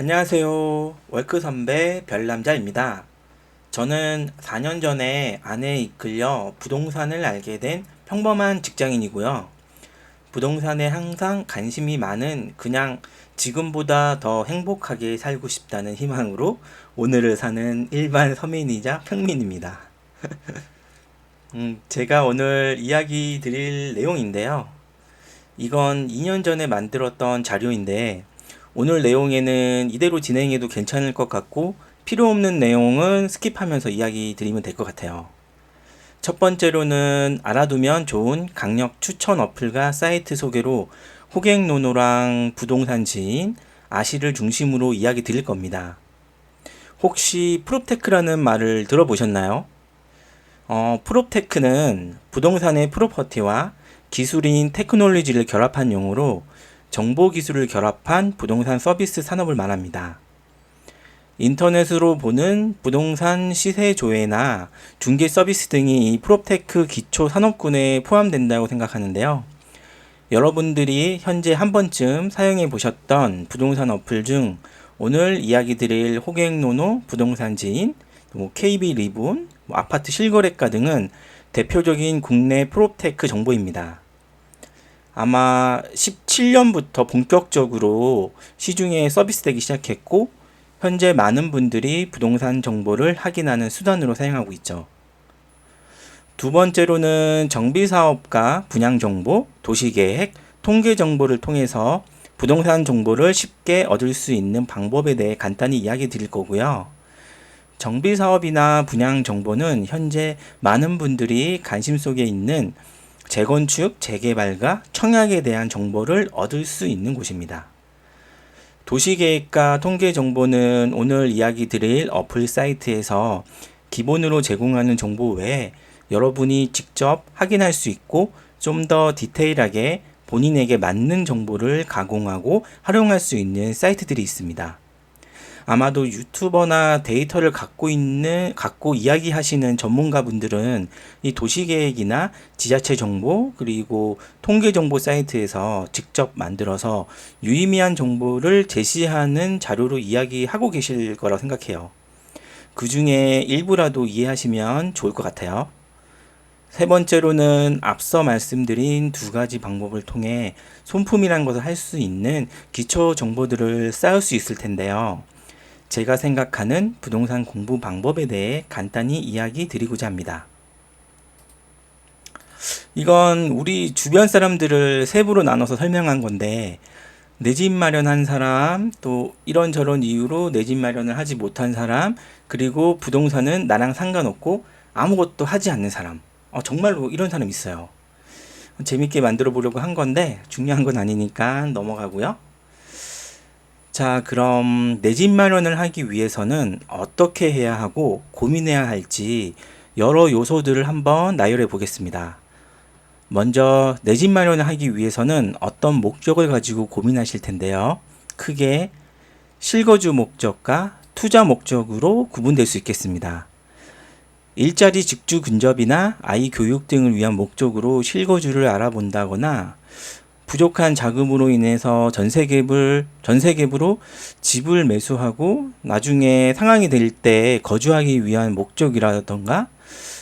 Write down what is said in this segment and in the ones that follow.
안녕하세요. 월크 선배 별남자입니다. 저는 4년 전에 아내에 이끌려 부동산을 알게 된 평범한 직장인이고요. 부동산에 항상 관심이 많은 그냥 지금보다 더 행복하게 살고 싶다는 희망으로 오늘을 사는 일반 서민이자 평민입니다. 제가 오늘 이야기 드릴 내용인데요. 이건 2년 전에 만들었던 자료인데 오늘 내용에는 이대로 진행해도 괜찮을 것 같고 필요 없는 내용은 스킵하면서 이야기 드리면 될 것 같아요. 첫 번째로는 알아두면 좋은 강력 추천 어플과 사이트 소개로 호갱노노랑 부동산 지인, 아시를 중심으로 이야기 드릴 겁니다. 혹시 프롭테크라는 말을 들어보셨나요? 프롭테크는 부동산의 프로퍼티와 기술인 테크놀로지를 결합한 용어로 정보 기술을 결합한 부동산 서비스 산업을 말합니다. 인터넷으로 보는 부동산 시세 조회나 중개 서비스 등이 이 프롭테크 기초 산업군에 포함된다고 생각하는데요. 여러분들이 현재 한 번쯤 사용해 보셨던 부동산 어플 중 오늘 이야기 드릴 호갱노노, 부동산 지인, KB 리본, 아파트 실거래가 등은 대표적인 국내 프롭테크 정보입니다. 아마 17년부터 본격적으로 시중에 서비스되기 시작했고 현재 많은 분들이 부동산 정보를 확인하는 수단으로 사용하고 있죠. 두 번째로는 정비사업과 분양정보, 도시계획, 통계정보를 통해서 부동산 정보를 쉽게 얻을 수 있는 방법에 대해 간단히 이야기 드릴 거고요. 정비사업이나 분양정보는 현재 많은 분들이 관심 속에 있는 재건축, 재개발과 청약에 대한 정보를 얻을 수 있는 곳입니다. 도시계획과 통계정보는 오늘 이야기 드릴 어플 사이트에서 기본으로 제공하는 정보 외에 여러분이 직접 확인할 수 있고 좀 더 디테일하게 본인에게 맞는 정보를 가공하고 활용할 수 있는 사이트들이 있습니다. 아마도 유튜버나 데이터를 갖고 이야기하시는 전문가분들은 이 도시계획이나 지자체 정보, 그리고 통계 정보 사이트에서 직접 만들어서 유의미한 정보를 제시하는 자료로 이야기하고 계실 거라고 생각해요. 그 중에 일부라도 이해하시면 좋을 것 같아요. 세 번째로는 앞서 말씀드린 두 가지 방법을 통해 손품이란 것을 할 수 있는 기초 정보들을 쌓을 수 있을 텐데요. 제가 생각하는 부동산 공부 방법에 대해 간단히 이야기 드리고자 합니다. 이건 우리 주변 사람들을 세부로 나눠서 설명한 건데, 내 집 마련한 사람, 또 이런저런 이유로 내 집 마련을 하지 못한 사람, 그리고 부동산은 나랑 상관없고 아무것도 하지 않는 사람. 정말로 이런 사람 있어요. 재밌게 만들어 보려고 한 건데, 중요한 건 아니니까 넘어가고요. 자, 그럼 내 집 마련을 하기 위해서는 어떻게 해야 하고 고민해야 할지 여러 요소들을 한번 나열해 보겠습니다. 먼저 내 집 마련을 하기 위해서는 어떤 목적을 가지고 고민하실 텐데요. 크게 실거주 목적과 투자 목적으로 구분될 수 있겠습니다. 일자리 직주 근접이나 아이 교육 등을 위한 목적으로 실거주를 알아본다거나 부족한 자금으로 인해서 전세갭으로 집을 매수하고 나중에 상황이 될 때 거주하기 위한 목적이라던가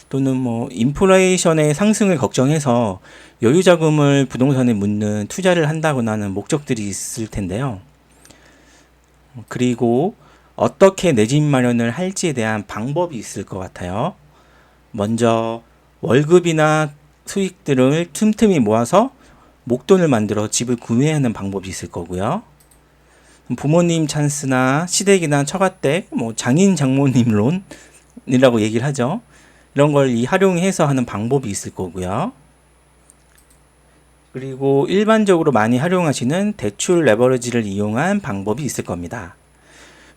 또는 인플레이션의 상승을 걱정해서 여유 자금을 부동산에 묻는 투자를 한다거나 하는 목적들이 있을 텐데요. 그리고 어떻게 내 집 마련을 할지에 대한 방법이 있을 것 같아요. 먼저 월급이나 수익들을 틈틈이 모아서 목돈을 만들어 집을 구매하는 방법이 있을 거고요. 부모님 찬스나 시댁이나 처가댁, 장인 장모님 론이라고 얘기를 하죠. 이런 걸 활용해서 하는 방법이 있을 거고요. 그리고 일반적으로 많이 활용하시는 대출 레버리지를 이용한 방법이 있을 겁니다.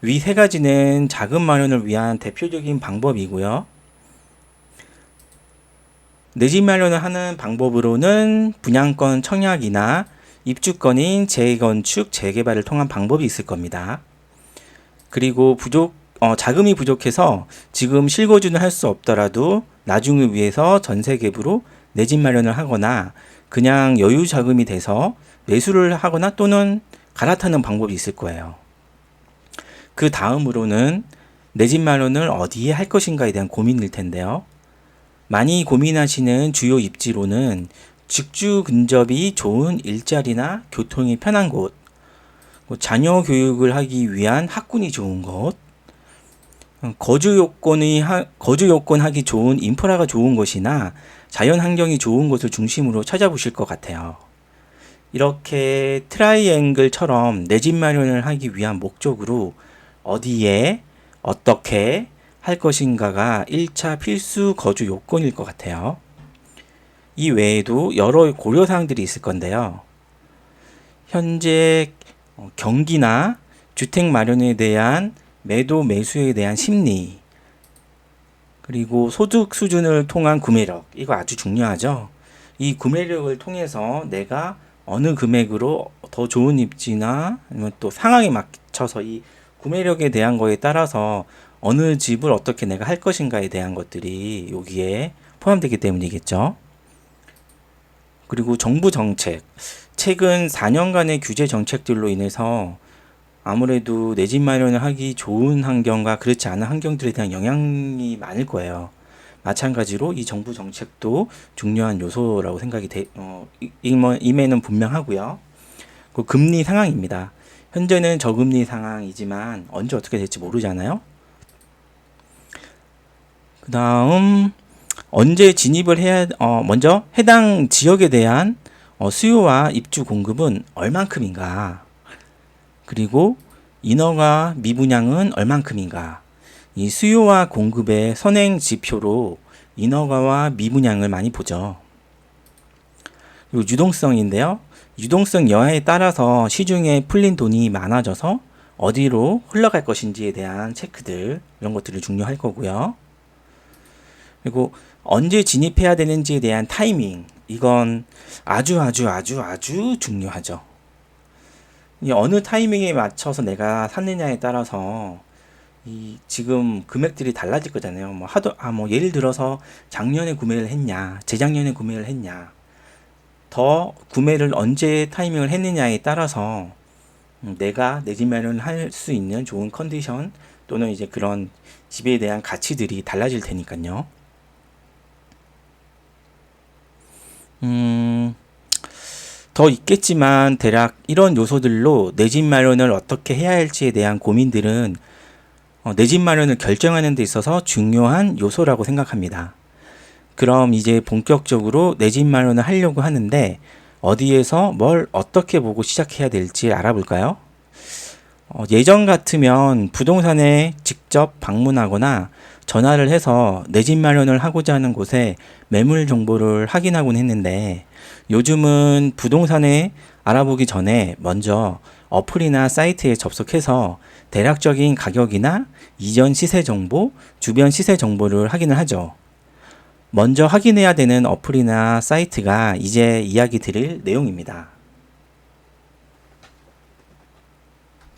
위 세 가지는 자금 마련을 위한 대표적인 방법이고요. 내 집 마련을 하는 방법으로는 분양권 청약이나 입주권인 재건축, 재개발을 통한 방법이 있을 겁니다. 그리고 자금이 부족해서 지금 실거주는 할 수 없더라도 나중을 위해서 전세갭으로 내 집 마련을 하거나 그냥 여유 자금이 돼서 매수를 하거나 또는 갈아타는 방법이 있을 거예요. 그 다음으로는 내 집 마련을 어디에 할 것인가에 대한 고민일 텐데요. 많이 고민하시는 주요 입지로는 직주 근접이 좋은 일자리나 교통이 편한 곳, 자녀 교육을 하기 위한 학군이 좋은 곳, 거주 요건 하기 좋은 인프라가 좋은 곳이나 자연 환경이 좋은 곳을 중심으로 찾아보실 것 같아요. 이렇게 트라이앵글처럼 내 집 마련을 하기 위한 목적으로 어디에 어떻게 할 것인가가 1차 필수 거주 요건일 것 같아요. 이 외에도 여러 고려사항들이 있을 건데요. 현재 경기나 주택 마련에 대한 매도 매수에 대한 심리, 그리고 소득 수준을 통한 구매력, 이거 아주 중요하죠. 이 구매력을 통해서 내가 어느 금액으로 더 좋은 입지나 아니면 또 상황에 맞춰서 이 구매력에 대한 거에 따라서 어느 집을 어떻게 내가 할 것인가에 대한 것들이 여기에 포함되기 때문이겠죠. 그리고 정부 정책, 최근 4년간의 규제 정책들로 인해서 아무래도 내 집 마련을 하기 좋은 환경과 그렇지 않은 환경들에 대한 영향이 많을 거예요. 마찬가지로 이 정부 정책도 중요한 요소라고 생각이 임에는 분명하고요. 그 금리 상황입니다. 현재는 저금리 상황이지만 언제 어떻게 될지 모르잖아요. 그 다음 언제 진입을 해야 먼저 해당 지역에 대한 수요와 입주 공급은 얼만큼인가, 그리고 인허가 미분양은 얼만큼인가. 이 수요와 공급의 선행 지표로 인허가와 미분양을 많이 보죠. 그리고 유동성인데요. 유동성 여하에 따라서 시중에 풀린 돈이 많아져서 어디로 흘러갈 것인지에 대한 체크들, 이런 것들이 중요할 거고요. 그리고 언제 진입해야 되는지에 대한 타이밍, 이건 아주 중요하죠. 이 어느 타이밍에 맞춰서 내가 샀느냐에 따라서 이 지금 금액들이 달라질 거잖아요. 예를 들어서 작년에 구매를 했냐, 재작년에 구매를 했냐, 더 구매를 언제 타이밍을 했느냐에 따라서 내가 내 집 마련을 할 수 있는 좋은 컨디션 또는 이제 그런 집에 대한 가치들이 달라질 테니까요. 더 있겠지만 대략 이런 요소들로 내 집 마련을 어떻게 해야 할지에 대한 고민들은 내 집 마련을 결정하는 데 있어서 중요한 요소라고 생각합니다. 그럼 이제 본격적으로 내 집 마련을 하려고 하는데 어디에서 뭘 어떻게 보고 시작해야 될지 알아볼까요? 예전 같으면 부동산에 직접 방문하거나 전화를 해서 내 집 마련을 하고자 하는 곳에 매물 정보를 확인하곤 했는데, 요즘은 부동산에 알아보기 전에 먼저 어플이나 사이트에 접속해서 대략적인 가격이나 이전 시세 정보, 주변 시세 정보를 확인을 하죠. 먼저 확인해야 되는 어플이나 사이트가 이제 이야기 드릴 내용입니다.